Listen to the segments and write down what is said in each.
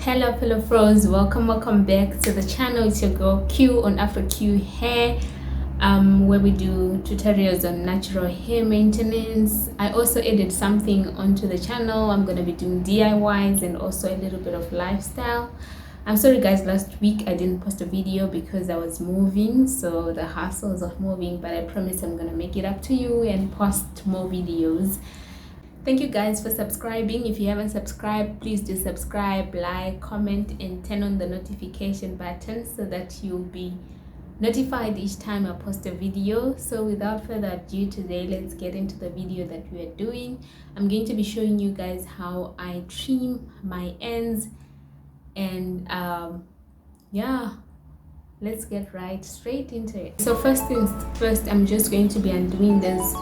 Hello fellow fros, welcome back to the channel. It's your girl Q on Afro Q Hair, where we do tutorials on natural hair maintenance. I also added something onto the channel. I'm gonna be doing DIYs and also a little bit of lifestyle. I'm sorry guys, last week I didn't post a video because I was moving, so the hassles of moving, but I promise I'm gonna make it up to you and post more videos. Thank you guys for subscribing. If you haven't subscribed, please do subscribe, like, comment, and turn on the notification button so that you'll be notified each time I post a video. So without further ado, today let's get into the video that we are doing. I'm going to be showing you guys how I trim my ends, and yeah, let's get right straight into it. So first things first, I'm just going to be undoing this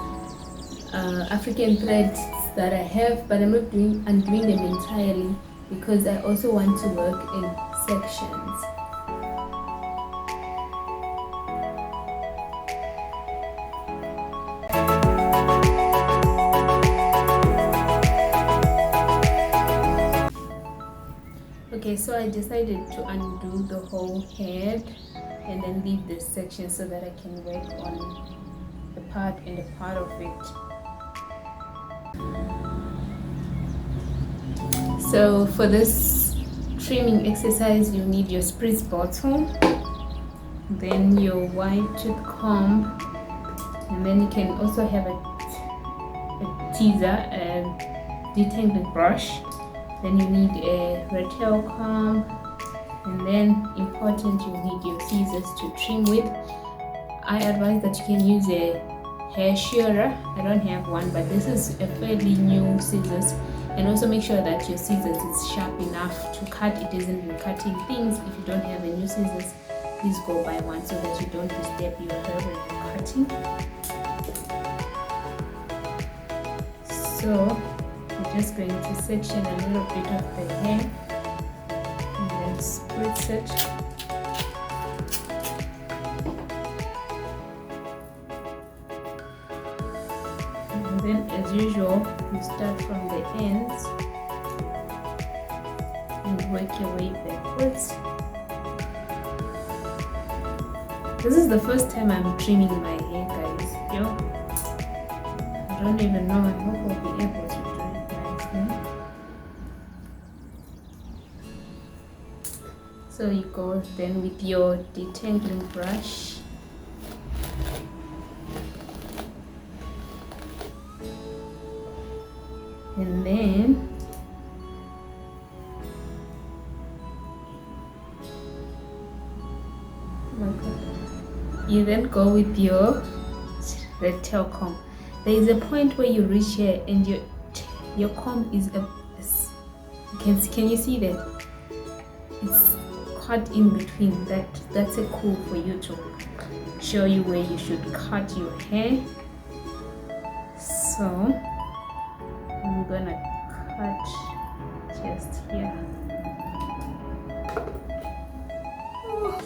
African threads that I have, but I'm not undoing them entirely because I also want to work in sections. Okay, so I decided to undo the whole head and then leave this section so that I can work on the part and the part of it. So for this trimming exercise, you need your spritz bottle, then your white tooth comb, and then you can also have a teaser, a detangling brush. Then you need a red tail comb, and then important, you need your scissors to trim with. I advise that you can use a hair shearer. I don't have one, but this is a fairly new scissors. And also make sure that your scissors is sharp enough to cut. It isn't been cutting things. If you don't have a new scissors, please go buy one so that you don't disturb your hair when you're cutting. So I'm just going to section a little bit of the hair and then spritz it. And then, as usual, you start from the ends and work your way backwards. This is the first time I'm trimming my hair, guys. I don't even know. I hope I'll be able to do it nicely. So you go then with your detangling brush. And then you then go with your red tail comb. There is a point where you reach here and your comb is can you see that it's cut in between? That's a clue for you to show you where you should cut your hair. So I'm gonna cut just here. Oh,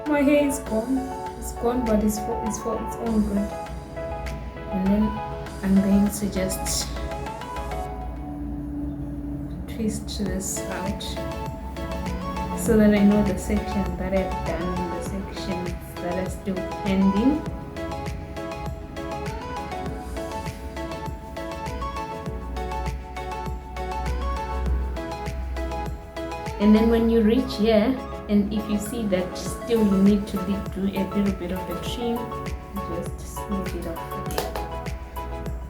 my hair is gone. It's gone, but it's for its own good. And then I'm going to just twist this out so that I know the section that I've done and the sections that are still pending. And then when you reach here, and if you see that still you need to do a little bit of a trim, just smooth it off again.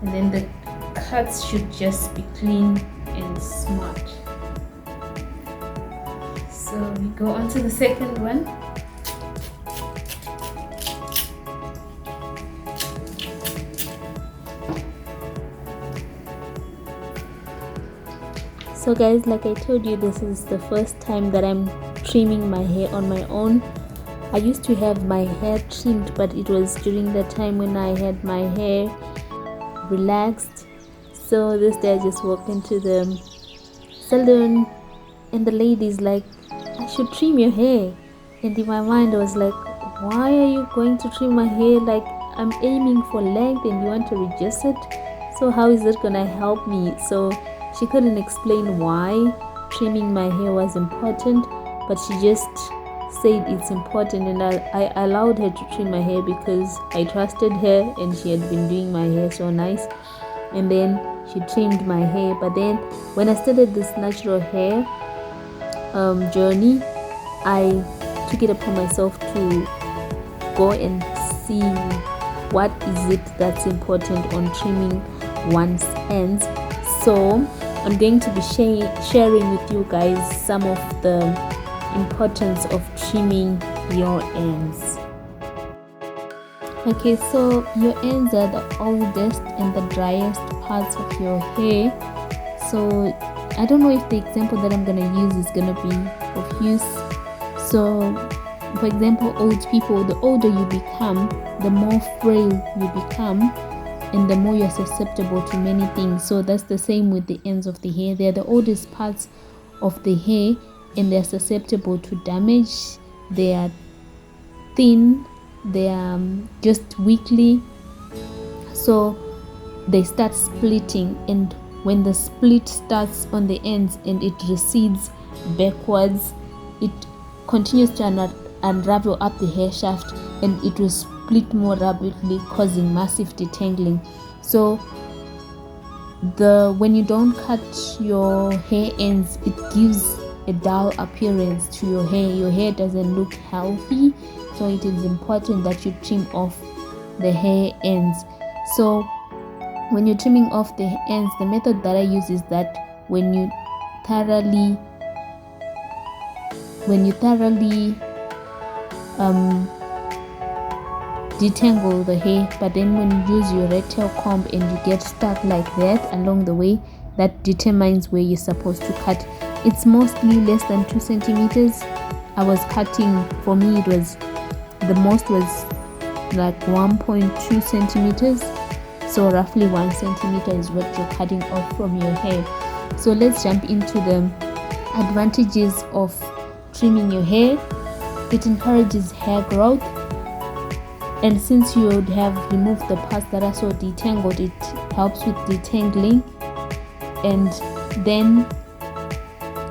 And then the cuts should just be clean and smart. So we go on to the second one. So guys, like I told you, this is the first time that I'm trimming my hair on my own. I used to have my hair trimmed, but it was during the time when I had my hair relaxed. So this day I just walked into the salon and the lady's like, I should trim your hair. And in my mind I was like, why are you going to trim my hair? Like, I'm aiming for length and you want to reduce it. So how is it gonna help me? So she couldn't explain why trimming my hair was important, but she just said it's important, and I allowed her to trim my hair because I trusted her and she had been doing my hair so nice. And then she trimmed my hair. But then when I started this natural hair journey, I took it upon myself to go and see what is it that's important on trimming one's ends. So I'm going to be sharing with you guys some of the importance of trimming your ends. Okay, so your ends are the oldest and the driest parts of your hair. So I don't know if the example that I'm gonna use is gonna be of use. So for example, old people, the older you become, the more frail you become, and the more you're susceptible to many things. So that's the same with the ends of the hair. They're the oldest parts of the hair and they're susceptible to damage. They are thin, they are just weakly, so they start splitting, and when the split starts on the ends and it recedes backwards, it continues to unravel up the hair shaft and it will split more rapidly, causing massive detangling. So when you don't cut your hair ends, it gives a dull appearance to your hair. Your hair doesn't look healthy, so it is important that you trim off the hair ends. So when you're trimming off the ends, the method that I use is that when you thoroughly detangle the hair, but then when you use your red tail comb and you get stuck like that along the way, that determines where you're supposed to cut. It's mostly less than 2 centimeters. I was cutting, for me it was, the most was like 1.2 centimeters. So roughly 1 centimeter is what you're cutting off from your hair. So let's jump into the advantages of trimming your hair. It encourages hair growth, and since you would have removed the parts that are so detangled, it helps with detangling, and then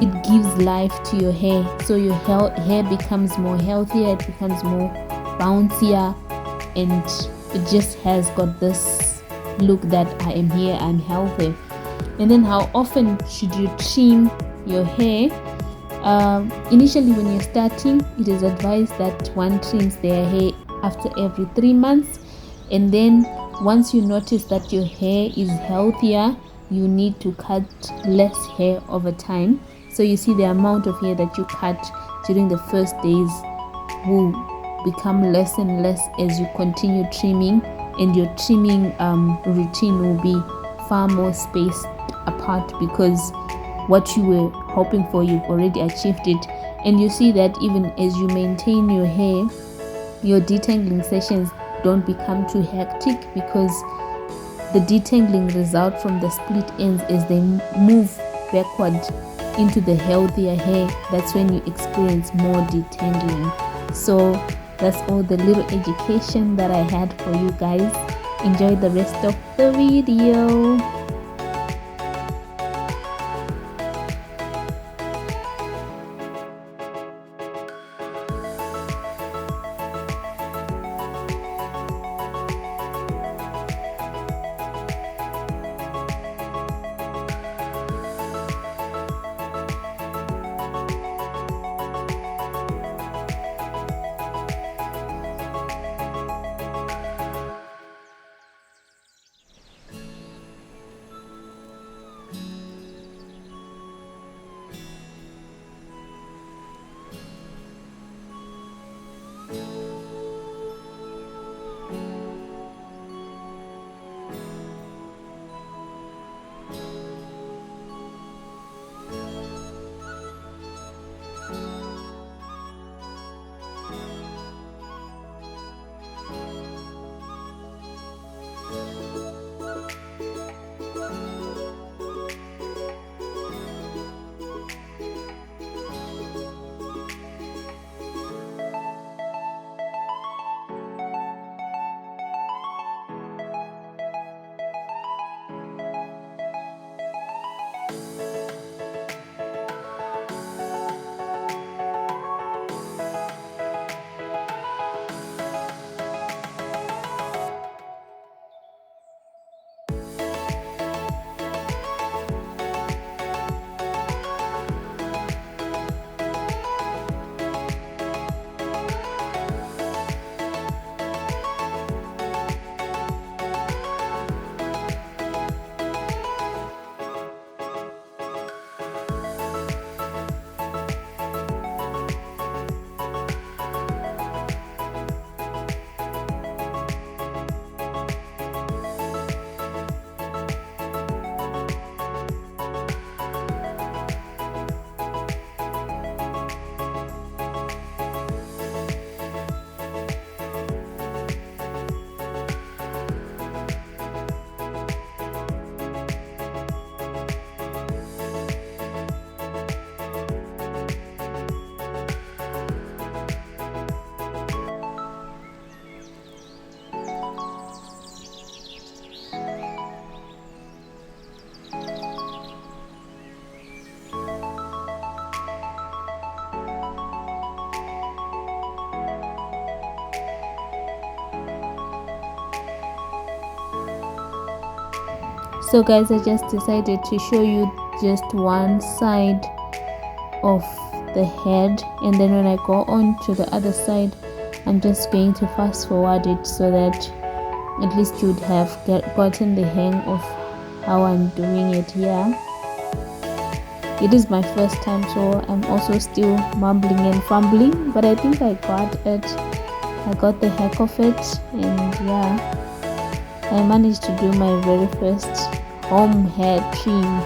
it gives life to your hair. So your hair becomes more healthier, it becomes more bouncier, and it just has got this look that I am here, I'm healthy. And then how often should you trim your hair? Initially when you're starting, it is advised that one trims their hair after every 3 months, and then once you notice that your hair is healthier, you need to cut less hair over time. So you see the amount of hair that you cut during the first days will become less and less as you continue trimming, and your trimming routine will be far more spaced apart, because what you were hoping for, you've already achieved it. And you see that even as you maintain your hair, your detangling sessions don't become too hectic, because the detangling result from the split ends as they move backward into the healthier hair. That's when you experience more detangling. So that's all the little education that I had for you guys. Enjoy the rest of the video. So guys, I just decided to show you just one side of the head, and then when I go on to the other side, I'm just going to fast forward it so that at least you'd have gotten the hang of how I'm doing it here. It is my first time, so I'm also still mumbling and fumbling, but I think I got it. I got the heck of it, and yeah, I managed to do my very first home hair trim.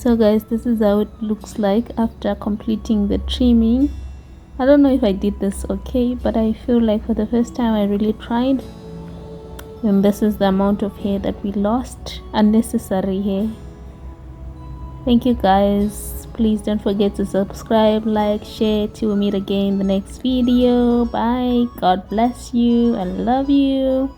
So guys, this is how it looks like after completing the trimming. I don't know if I did this okay, but I feel like for the first time I really tried. And this is the amount of hair that we lost, unnecessary hair. Thank you guys. Please don't forget to subscribe, like, share till we meet again in the next video. Bye. God bless you. I love you.